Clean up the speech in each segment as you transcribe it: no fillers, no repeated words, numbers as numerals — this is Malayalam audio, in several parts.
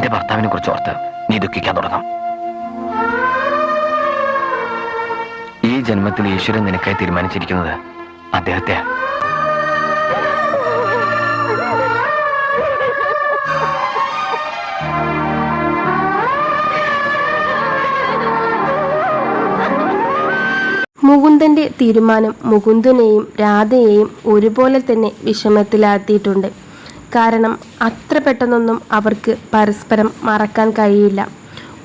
നിന്റെ ഭർത്താവിനെ കുറിച്ച് ഓർത്ത് നീ ദുഃഖിക്കാൻ തുടങ്ങാം. ഈ ജന്മത്തിൽ ഈശ്വരൻ നിനക്കായി തീരുമാനിച്ചിരിക്കുന്നത് അദ്ദേഹത്തെ. മുകുന്ദന്റെ തീരുമാനം മുകുന്ദനെയും രാധയെയും ഒരുപോലെ തന്നെ വിഷമത്തിലാഴ്ത്തിയിട്ടുണ്ട്. കാരണം അത്ര പെട്ടെന്നൊന്നും അവർക്ക് പരസ്പരം മറക്കാൻ കഴിയില്ല.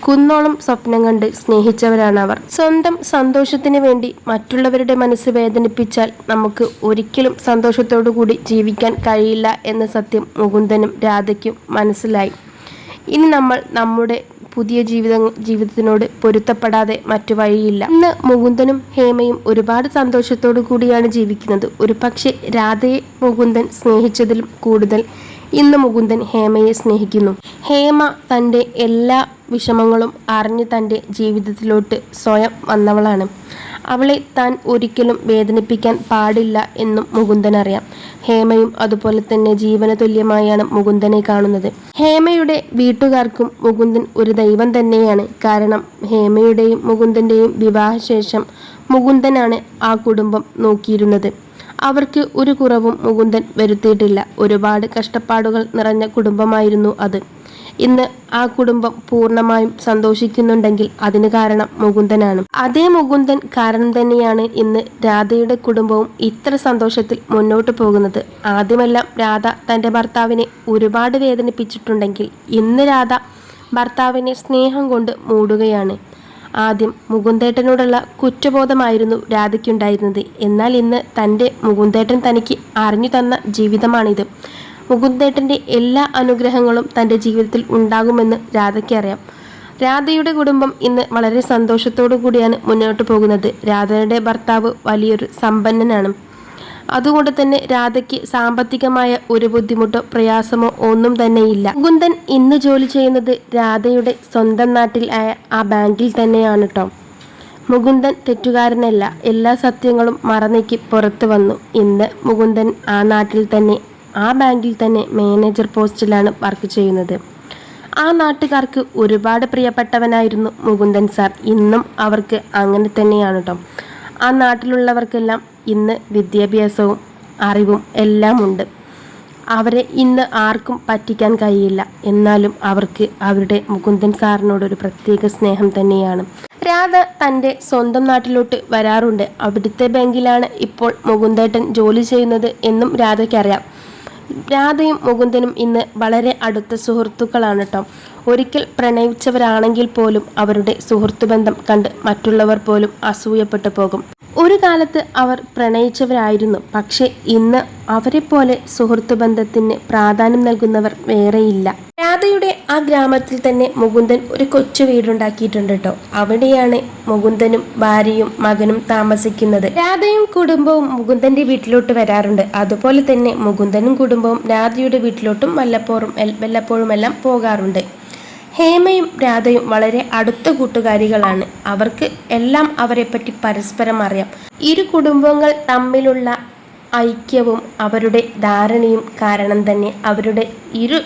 കുന്നോളം സ്വപ്നം കണ്ട് സ്നേഹിച്ചവരാണ് അവർ. സ്വന്തം സന്തോഷത്തിന് വേണ്ടി മറ്റുള്ളവരുടെ മനസ്സ് വേദനിപ്പിച്ചാൽ നമുക്ക് ഒരിക്കലും സന്തോഷത്തോടു കൂടി ജീവിക്കാൻ കഴിയില്ല എന്ന സത്യം മുകുന്ദനും രാധയ്ക്കും മനസ്സിലായി. ഇനി നമ്മൾ നമ്മുടെ പുതിയ ജീവിതത്തിനോട് പൊരുത്തപ്പെടാതെ മറ്റു വഴിയില്ല. ഇന്ന് മുകുന്ദനും ഹേമയും ഒരുപാട് സന്തോഷത്തോടു കൂടിയാണ് ജീവിക്കുന്നത്. ഒരു പക്ഷേ രാധയെ മുകുന്ദൻ സ്നേഹിച്ചതിലും കൂടുതൽ ഇന്ന് മുകുന്ദൻ ഹേമയെ സ്നേഹിക്കുന്നു. ഹേമ തൻ്റെ എല്ലാ വിഷമങ്ങളും അറിഞ്ഞ് തൻ്റെ ജീവിതത്തിലോട്ട് സ്വയം വന്നവളാണ്. അവളെ താൻ ഒരിക്കലും വേദനിപ്പിക്കാൻ പാടില്ല എന്നും മുകുന്ദൻ അറിയാം. ഹേമയും അതുപോലെ തന്നെ ജീവന തുല്യമായാണ് മുകുന്ദനെ കാണുന്നത്. ഹേമയുടെ വീട്ടുകാർക്കും മുകുന്ദൻ ഒരു ദൈവം തന്നെയാണ്. കാരണം ഹേമയുടെയും മുകുന്ദൻ്റെയും വിവാഹശേഷം മുകുന്ദനാണ് ആ കുടുംബം നോക്കിയിരുന്നത്. അവർക്ക് ഒരു കുറവും മുകുന്ദൻ വരുത്തിയിട്ടില്ല. ഒരുപാട് കഷ്ടപ്പാടുകൾ നിറഞ്ഞ കുടുംബമായിരുന്നു അത്. ഇന്ന് ആ കുടുംബം പൂർണ്ണമായും സന്തോഷിക്കുന്നുണ്ടെങ്കിൽ അതിന് കാരണം മുകുന്ദനാണ്. അതേ മുകുന്ദൻ കാരണം തന്നെയാണ് ഇന്ന് രാധയുടെ കുടുംബവും ഇത്ര സന്തോഷത്തിൽ മുന്നോട്ട് പോകുന്നത്. ആദ്യമെല്ലാം രാധ തൻ്റെ ഭർത്താവിനെ ഒരുപാട് വേദനിപ്പിച്ചിട്ടുണ്ടെങ്കിൽ ഇന്ന് രാധ ഭർത്താവിനെ സ്നേഹം കൊണ്ട് മൂടുകയാണ്. ആദ്യം മുകുന്ദേട്ടനോടുള്ള കുറ്റബോധമായിരുന്നു രാധയ്ക്കുണ്ടായിരുന്നത്. എന്നാൽ ഇന്ന് തൻ്റെ മുകുന്ദേട്ടൻ തനിക്ക് അറിഞ്ഞു തന്ന ജീവിതമാണിത്. മുകുന്ദേട്ടൻ്റെ എല്ലാ അനുഗ്രഹങ്ങളും തൻ്റെ ജീവിതത്തിൽ ഉണ്ടാകുമെന്ന് രാധയ്ക്കറിയാം. രാധയുടെ കുടുംബം ഇന്ന് വളരെ സന്തോഷത്തോടു കൂടിയാണ് മുന്നോട്ട് പോകുന്നത്. രാധയുടെ ഭർത്താവ് വലിയൊരു സമ്പന്നനാണ്. അതുകൊണ്ട് തന്നെ രാധയ്ക്ക് സാമ്പത്തികമായ ഒരു ബുദ്ധിമുട്ടോ പ്രയാസമോ ഒന്നും തന്നെയില്ല. മുകുന്ദൻ ഇന്ന് ജോലി ചെയ്യുന്നത് രാധയുടെ സ്വന്തം നാട്ടിൽ ആയ ആ ബാങ്കിൽ തന്നെയാണ് കേട്ടോ. മുകുന്ദൻ തെറ്റുകാരനല്ല. എല്ലാ സത്യങ്ങളും മറന്നേക്ക് പുറത്തു വന്നു. ഇന്ന് മുകുന്ദൻ ആ നാട്ടിൽ തന്നെ ആ ബാങ്കിൽ തന്നെ മാനേജർ പോസ്റ്റിലാണ് വർക്ക് ചെയ്യുന്നത്. ആ നാട്ടുകാർക്ക് ഒരുപാട് പ്രിയപ്പെട്ടവനായിരുന്നു മുകുന്ദൻ സാർ. ഇന്നും അവർക്ക് അങ്ങനെ തന്നെയാണ് കേട്ടോ. ആ നാട്ടിലുള്ളവർക്കെല്ലാം ഇന്ന് വിദ്യാഭ്യാസവും അറിവും എല്ലാം ഉണ്ട്. അവരെ ഇന്ന് ആർക്കും പറ്റിക്കാൻ കഴിയില്ല. എന്നാലും അവർക്ക് അവരുടെ മുകുന്ദൻ സാറിനോടൊരു പ്രത്യേക സ്നേഹം തന്നെയാണ്. രാധ തൻ്റെ സ്വന്തം നാട്ടിലോട്ട് വരാറുണ്ട്. അവിടുത്തെ ബാങ്കിലാണ് ഇപ്പോൾ മുകുന്ദേട്ടൻ ജോലി ചെയ്യുന്നത് എന്നും രാധയ്ക്കറിയാം. രാധയും മുകുന്ദനും ഇന്ന് വളരെ അടുത്ത സുഹൃത്തുക്കളാണ് കേട്ടോ. ഒരിക്കൽ പ്രണയിച്ചവരാണെങ്കിൽ പോലും അവരുടെ സുഹൃത്തു ബന്ധം കണ്ട് മറ്റുള്ളവർ പോലും അസൂയപ്പെട്ടു പോകും. ഒരു കാലത്ത് അവർ പ്രണയിച്ചവരായിരുന്നു. പക്ഷെ ഇന്ന് അവരെ പോലെ സുഹൃത്തു ബന്ധത്തിന് പ്രാധാന്യം നൽകുന്നവർ വേറെയില്ല. രാധയുടെ ആ ഗ്രാമത്തിൽ തന്നെ മുകുന്ദൻ ഒരു കൊച്ചു വീടുണ്ടാക്കിയിട്ടുണ്ട് കേട്ടോ. അവിടെയാണ് മുകുന്ദനും ഭാര്യയും മകനും താമസിക്കുന്നത്. രാധയും കുടുംബവും മുകുന്ദന്റെ വീട്ടിലോട്ട് വരാറുണ്ട്. അതുപോലെ തന്നെ മുകുന്ദനും കുടുംബവും രാധയുടെ വീട്ടിലോട്ടും വല്ലപ്പോഴും എല്ലാം പോകാറുണ്ട്. ഹേമയും രാധയും വളരെ അടുത്ത കൂട്ടുകാരികളാണ്. അവർക്ക് എല്ലാം അവരെപ്പറ്റി പരസ്പരം അറിയാം. ഇരു കുടുംബങ്ങൾ തമ്മിലുള്ള ഐക്യവും അവരുടെ ധാരണയും കാരണം തന്നെ അവരുടെ ഇരു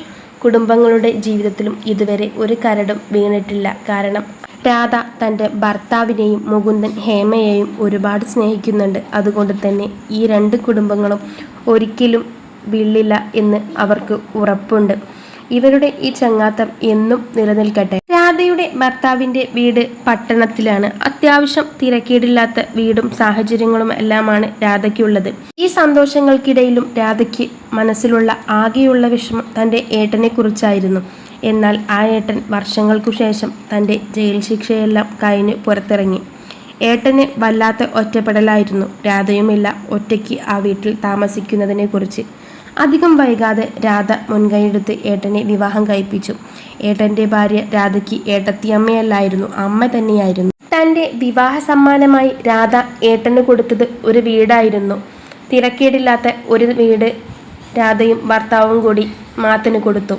കുടുംബങ്ങളുടെ ജീവിതത്തിലും ഇതുവരെ ഒരു കരടും വീണിട്ടില്ല. കാരണം രാധ തൻ്റെ ഭർത്താവിനെയും മുകുന്ദൻ ഹേമയെയും ഒരുപാട് സ്നേഹിക്കുന്നുണ്ട്. അതുകൊണ്ട് തന്നെ ഈ രണ്ട് കുടുംബങ്ങളും ഒരിക്കലും വീഴില്ല എന്ന് അവർക്ക് ഉറപ്പുണ്ട്. ഇവരുടെ ഈ ചങ്ങാത്തം എന്നും നിലനിൽക്കട്ടെ. രാധയുടെ ഭർത്താവിൻ്റെ വീട് പട്ടണത്തിലാണ്. അത്യാവശ്യം തിരക്കേടില്ലാത്ത വീടും സാഹചര്യങ്ങളും എല്ലാമാണ് രാധയ്ക്കുള്ളത്. ഈ സന്തോഷങ്ങൾക്കിടയിലും രാധയ്ക്ക് മനസ്സിലുള്ള ആകെയുള്ള വിഷമം തൻ്റെ ഏട്ടനെ കുറിച്ചായിരുന്നു. എന്നാൽ ആ ഏട്ടൻ വർഷങ്ങൾക്കു ശേഷം തൻ്റെ ജയിൽ ശിക്ഷയെല്ലാം കഴിഞ്ഞ് പുറത്തിറങ്ങി. ഏട്ടന് വല്ലാത്ത ഒറ്റപ്പെടലായിരുന്നു. രാധയുമില്ല ഒറ്റയ്ക്ക് ആ വീട്ടിൽ താമസിക്കുന്നതിനെ കുറിച്ച്. അധികം വൈകാതെ രാധ മുൻകൈയെടുത്ത് ഏട്ടനെ വിവാഹം കഴിപ്പിച്ചു. ഏട്ടൻ്റെ ഭാര്യ രാധയ്ക്ക് ഏട്ടത്തിയമ്മയല്ലായിരുന്നു, അമ്മ തന്നെയായിരുന്നു. തൻ്റെ വിവാഹ സമ്മാനമായി രാധ ഏട്ടന് കൊടുത്തത് ഒരു വീടായിരുന്നു. തിരക്കേടില്ലാത്ത ഒരു വീട് രാധയും ഭർത്താവും കൂടി മാത്തന് കൊടുത്തു.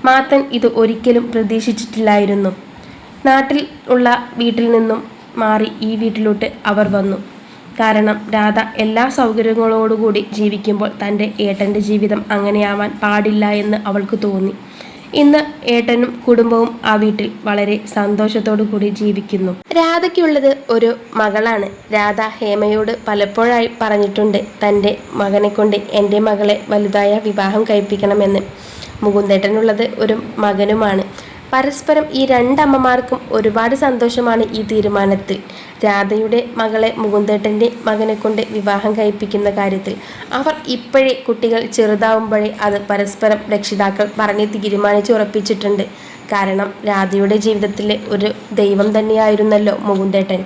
മാത്തൻ ഇത് ഒരിക്കലും പ്രതീക്ഷിച്ചിട്ടില്ലായിരുന്നു. നാട്ടിൽ ഉള്ള വീട്ടിൽ നിന്നും മാറി ഈ വീട്ടിലോട്ട് അവർ വന്നു. കാരണം രാധ എല്ലാ സൗകര്യങ്ങളോടുകൂടി ജീവിക്കുമ്പോൾ തൻ്റെ ഏട്ടൻ്റെ ജീവിതം അങ്ങനെയാവാൻ പാടില്ല എന്ന് അവൾക്ക് തോന്നി. ഇന്ന് ഏട്ടനും കുടുംബവും ആ വീട്ടിൽ വളരെ സന്തോഷത്തോടു കൂടി ജീവിക്കുന്നു. രാധയ്ക്കുള്ളത് ഒരു മകളാണ്. രാധ ഹേമയോട് പലപ്പോഴായി പറഞ്ഞിട്ടുണ്ട് തൻ്റെ മകനെ കൊണ്ട് എൻ്റെ മകളെ വലുതായ വിവാഹം കഴിപ്പിക്കണമെന്ന്. മുകുന്ദേട്ടനുള്ളത് ഒരു മകനുമാണ്. പരസ്പരം ഈ രണ്ടമ്മമാർക്കും ഒരുപാട് സന്തോഷമാണ് ഈ തീരുമാനത്തിൽ. രാധയുടെ മകളെ മുകുന്ദേട്ടൻ്റെ മകനെ കൊണ്ട് വിവാഹം കഴിപ്പിക്കുന്ന കാര്യത്തിൽ അവർ ഇപ്പോഴേ കുട്ടികൾ ചെറുതാവുമ്പോഴേ അത് പരസ്പരം രക്ഷിതാക്കൾ പറഞ്ഞ് തീരുമാനിച്ചുറപ്പിച്ചിട്ടുണ്ട്. കാരണം രാധയുടെ ജീവിതത്തിലെ ഒരു ദൈവം തന്നെയായിരുന്നല്ലോ മുകുന്ദേട്ടൻ.